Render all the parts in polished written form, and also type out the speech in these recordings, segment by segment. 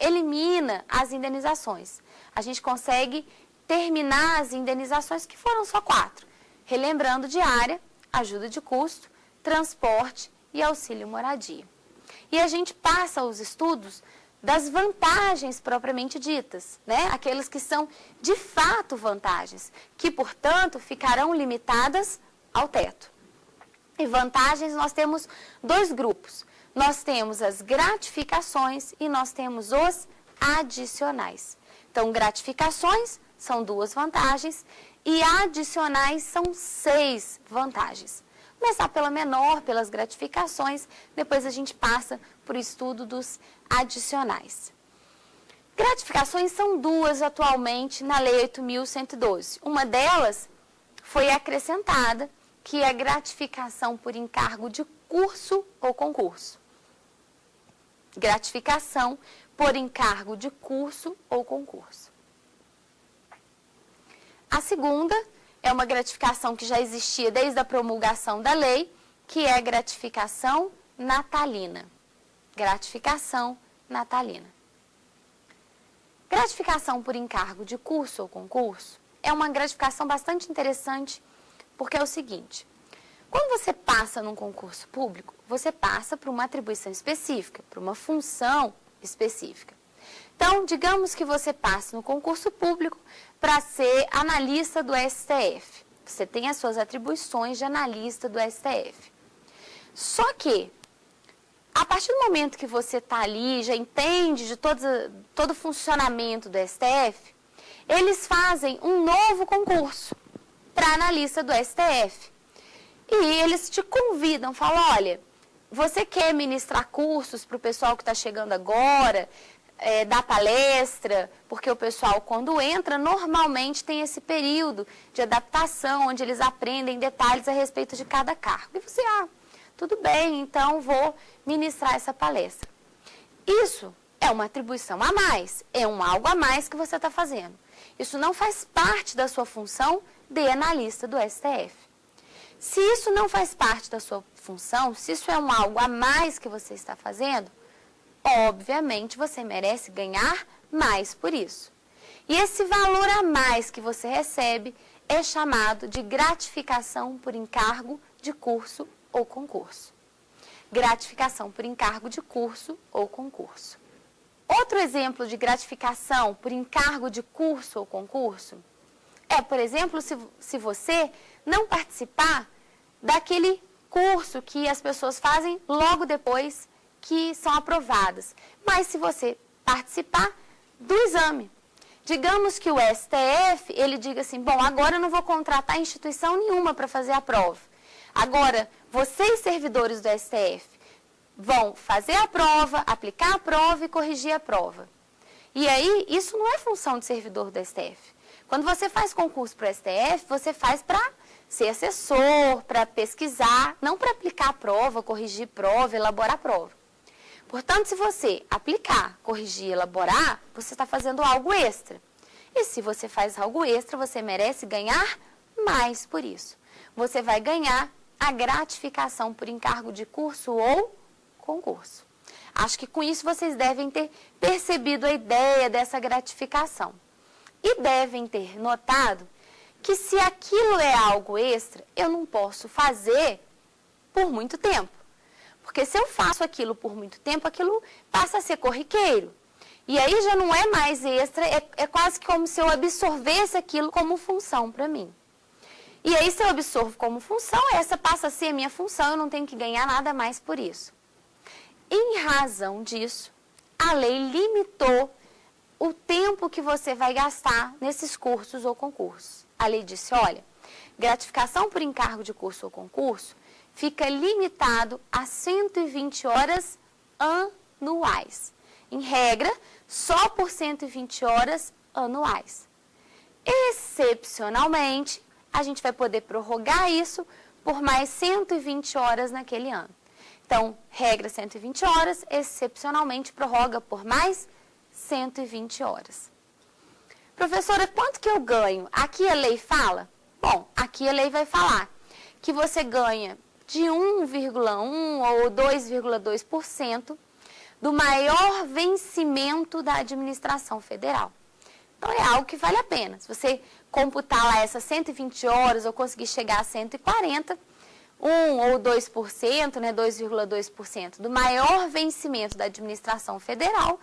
elimina as indenizações. A gente consegue terminar as indenizações, que foram só 4. Relembrando diária, ajuda de custo, transporte e auxílio moradia. E a gente passa os estudos das vantagens propriamente ditas, né? Aquelas que são de fato vantagens, que, portanto, ficarão limitadas ao teto. E vantagens nós temos 2 grupos. Nós temos as gratificações e nós temos os adicionais. Então, gratificações são 2 vantagens e adicionais são 6 vantagens. Começar pela menor, pelas gratificações, depois a gente passa para o estudo dos adicionais. Gratificações são 2 atualmente na Lei 8.112. Uma delas foi acrescentada, que é a gratificação por encargo de curso ou concurso. Gratificação por encargo de curso ou concurso. A segunda é uma gratificação que já existia desde a promulgação da lei, que é a gratificação natalina. Gratificação natalina. Gratificação por encargo de curso ou concurso é uma gratificação bastante interessante, porque é o seguinte: quando você passa num concurso público, você passa por uma atribuição específica, por uma função específica. Então, digamos que você passe no concurso público para ser analista do STF. Você tem as suas atribuições de analista do STF. Só que, a partir do momento que você está ali, já entende de todo o funcionamento do STF, eles fazem um novo concurso para analista do STF. E eles te convidam, falam: olha, você quer ministrar cursos para o pessoal que está chegando agora, dar palestra, porque o pessoal, quando entra, normalmente tem esse período de adaptação, onde eles aprendem detalhes a respeito de cada cargo. E você, tudo bem, então vou ministrar essa palestra. Isso é uma atribuição a mais, é algo a mais que você está fazendo. Isso não faz parte da sua função de analista do STF. Se isso não faz parte da sua função, se isso é algo a mais que você está fazendo, obviamente você merece ganhar mais por isso. E esse valor a mais que você recebe é chamado de gratificação por encargo de curso ou concurso. Gratificação por encargo de curso ou concurso. Outro exemplo de gratificação por encargo de curso ou concurso é, por exemplo, se você não participar daquele curso que as pessoas fazem logo depois que são aprovadas, mas se você participar do exame. Digamos que o STF, ele diga assim: bom, agora eu não vou contratar instituição nenhuma para fazer a prova. Agora, vocês, servidores do STF, vão fazer a prova, aplicar a prova e corrigir a prova. E aí, isso não é função de servidor do STF. Quando você faz concurso para o STF, você faz para ser assessor, para pesquisar, não para aplicar a prova, corrigir prova, elaborar a prova. Portanto, se você aplicar, corrigir, elaborar, você está fazendo algo extra. E se você faz algo extra, você merece ganhar mais por isso. Você vai ganhar a gratificação por encargo de curso ou concurso. Acho que com isso vocês devem ter percebido a ideia dessa gratificação. E devem ter notado que se aquilo é algo extra, eu não posso fazer por muito tempo. Porque se eu faço aquilo por muito tempo, aquilo passa a ser corriqueiro. E aí já não é mais extra, é quase como se eu absorvesse aquilo como função para mim. E aí, se eu absorvo como função, essa passa a ser a minha função, eu não tenho que ganhar nada mais por isso. Em razão disso, a lei limitou o tempo que você vai gastar nesses cursos ou concursos. A lei disse: olha, gratificação por encargo de curso ou concurso fica limitado a 120 horas anuais. Em regra, só por 120 horas anuais. Excepcionalmente, a gente vai poder prorrogar isso por mais 120 horas naquele ano. Então, regra 120 horas, excepcionalmente prorroga por mais 120 horas. Professora, quanto que eu ganho? Aqui a lei fala? Bom, aqui a lei vai falar que você ganha de 1,1% ou 2,2% do maior vencimento da administração federal. Então, é algo que vale a pena. Se você computar lá essas 120 horas ou conseguir chegar a 140, 1 ou 2%, né, 2,2% do maior vencimento da administração federal,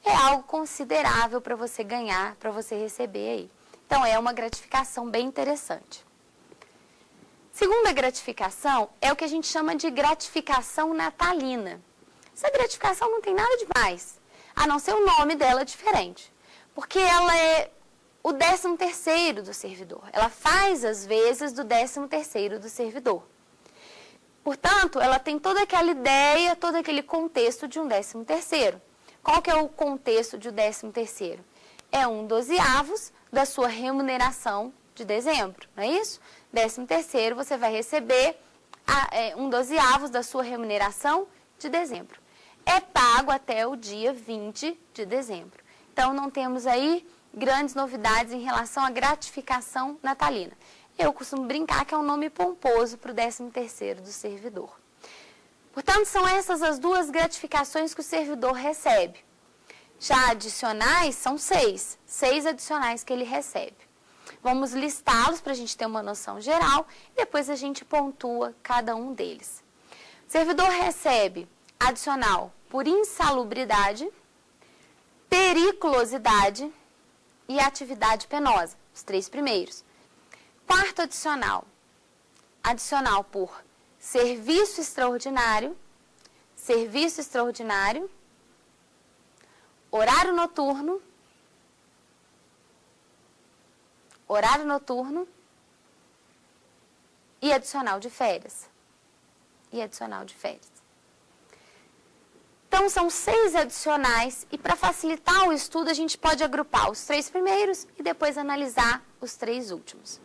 é algo considerável para você ganhar, para você receber aí. Então, é uma gratificação bem interessante. Segunda gratificação é o que a gente chama de gratificação natalina. Essa gratificação não tem nada demais, a não ser o nome dela diferente. Porque ela é o 13º do servidor. Ela faz as vezes do 13º do servidor. Portanto, ela tem toda aquela ideia, todo aquele contexto de um 13º. Qual que é o contexto de um 13º? É 1/12 da sua remuneração de dezembro, não é isso? 13º você vai receber 1/12 da sua remuneração de dezembro. É pago até o dia 20 de dezembro. Então, não temos aí grandes novidades em relação à gratificação natalina. Eu costumo brincar que é um nome pomposo para o 13º do servidor. Portanto, são essas as duas gratificações que o servidor recebe. Já adicionais, são 6 adicionais que ele recebe. Vamos listá-los para a gente ter uma noção geral e depois a gente pontua cada um deles. O servidor recebe adicional por insalubridade, periculosidade e atividade penosa, os 3 primeiros. Quarto adicional, adicional por serviço extraordinário, horário noturno e adicional de férias. Então, são 6 adicionais e para facilitar o estudo a gente pode agrupar os 3 primeiros e depois analisar os 3 últimos.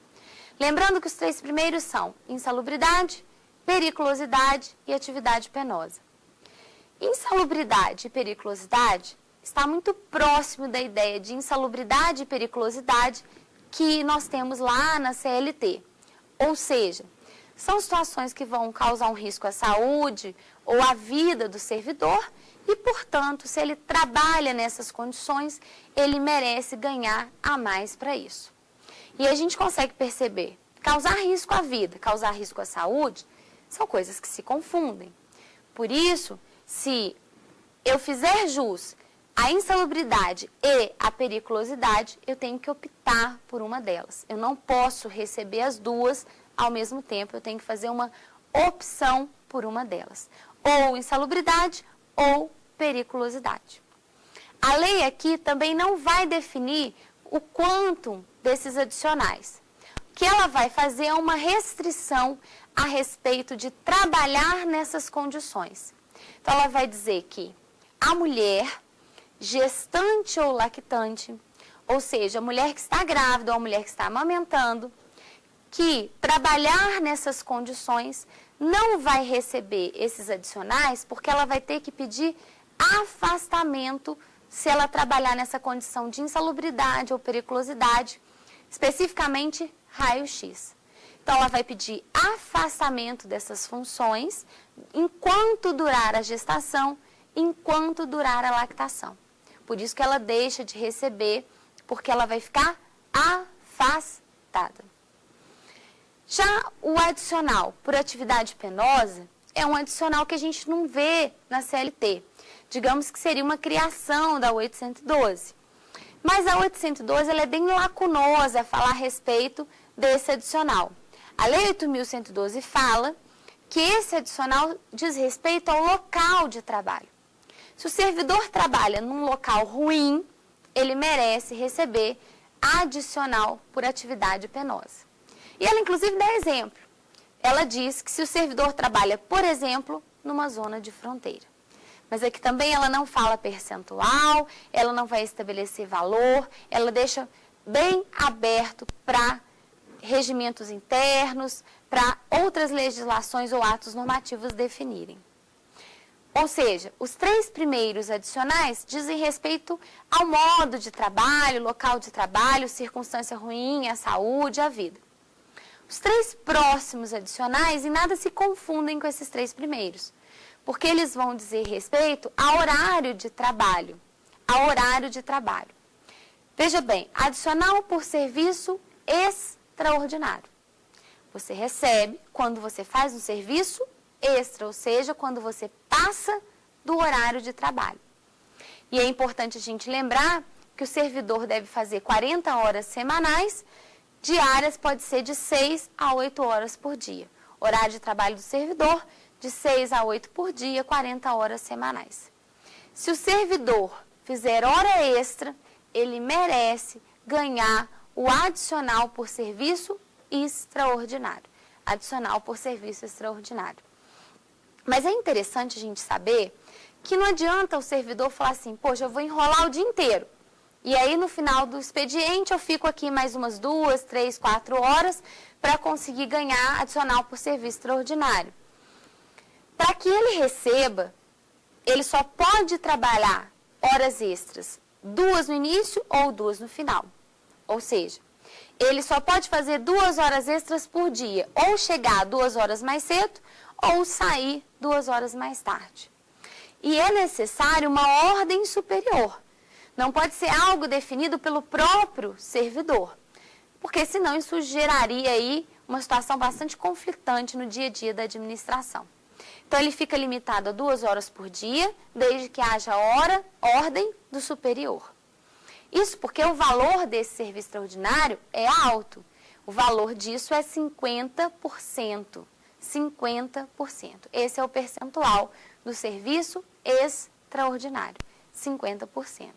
Lembrando que os 3 primeiros são insalubridade, periculosidade e atividade penosa. Insalubridade e periculosidade está muito próximo da ideia de insalubridade e periculosidade que nós temos lá na CLT. Ou seja, são situações que vão causar um risco à saúde ou à vida do servidor e, portanto, se ele trabalha nessas condições, ele merece ganhar a mais para isso. E a gente consegue perceber, causar risco à vida, causar risco à saúde, são coisas que se confundem. Por isso, se eu fizer jus à insalubridade e à periculosidade, eu tenho que optar por uma delas. Eu não posso receber as duas ao mesmo tempo, eu tenho que fazer uma opção por uma delas. Ou insalubridade ou periculosidade. A lei aqui também não vai definir o quantum desses adicionais. O que ela vai fazer é uma restrição a respeito de trabalhar nessas condições. Então, ela vai dizer que a mulher gestante ou lactante, ou seja, a mulher que está grávida ou a mulher que está amamentando, que trabalhar nessas condições não vai receber esses adicionais porque ela vai ter que pedir afastamento se ela trabalhar nessa condição de insalubridade ou periculosidade, especificamente raio-x. Então, ela vai pedir afastamento dessas funções enquanto durar a gestação, enquanto durar a lactação. Por isso que ela deixa de receber, porque ela vai ficar afastada. Já o adicional por atividade penosa é um adicional que a gente não vê na CLT. Digamos que seria uma criação da 812. Mas a 812 ela é bem lacunosa a falar a respeito desse adicional. A Lei 8.112 fala que esse adicional diz respeito ao local de trabalho. Se o servidor trabalha num local ruim, ele merece receber adicional por atividade penosa. E ela, inclusive, dá exemplo. Ela diz que se o servidor trabalha, por exemplo, numa zona de fronteira. Mas aqui também ela não fala percentual, ela não vai estabelecer valor, ela deixa bem aberto para regimentos internos, para outras legislações ou atos normativos definirem. Ou seja, os 3 primeiros adicionais dizem respeito ao modo de trabalho, local de trabalho, circunstância ruim, a saúde, a vida. Os 3 próximos adicionais em nada se confundem com esses 3 primeiros. porque eles vão dizer respeito a horário de trabalho. A horário de trabalho. Veja bem, adicional por serviço extraordinário. Você recebe quando você faz um serviço extra, ou seja, quando você passa do horário de trabalho. E é importante a gente lembrar que o servidor deve fazer 40 horas semanais, diárias pode ser de 6 a 8 horas por dia. Horário de trabalho do servidor, de 6 a 8 por dia, 40 horas semanais. Se o servidor fizer hora extra, ele merece ganhar o adicional por serviço extraordinário. Adicional por serviço extraordinário. Mas é interessante a gente saber que não adianta o servidor falar assim, poxa, eu vou enrolar o dia inteiro. E aí, no final do expediente, eu fico aqui mais umas 2, 3, 4 horas para conseguir ganhar adicional por serviço extraordinário. Para que ele receba, ele só pode trabalhar horas extras, 2 no início ou 2 no final. Ou seja, ele só pode fazer 2 horas extras por dia, ou chegar 2 horas mais cedo, ou sair 2 horas mais tarde. E é necessário uma ordem superior. Não pode ser algo definido pelo próprio servidor, porque senão isso geraria aí uma situação bastante conflitante no dia a dia da administração. Então, ele fica limitado a 2 horas por dia, desde que haja ordem do superior. Isso porque o valor desse serviço extraordinário é alto. O valor disso é 50%. 50%. Esse é o percentual do serviço extraordinário. 50%.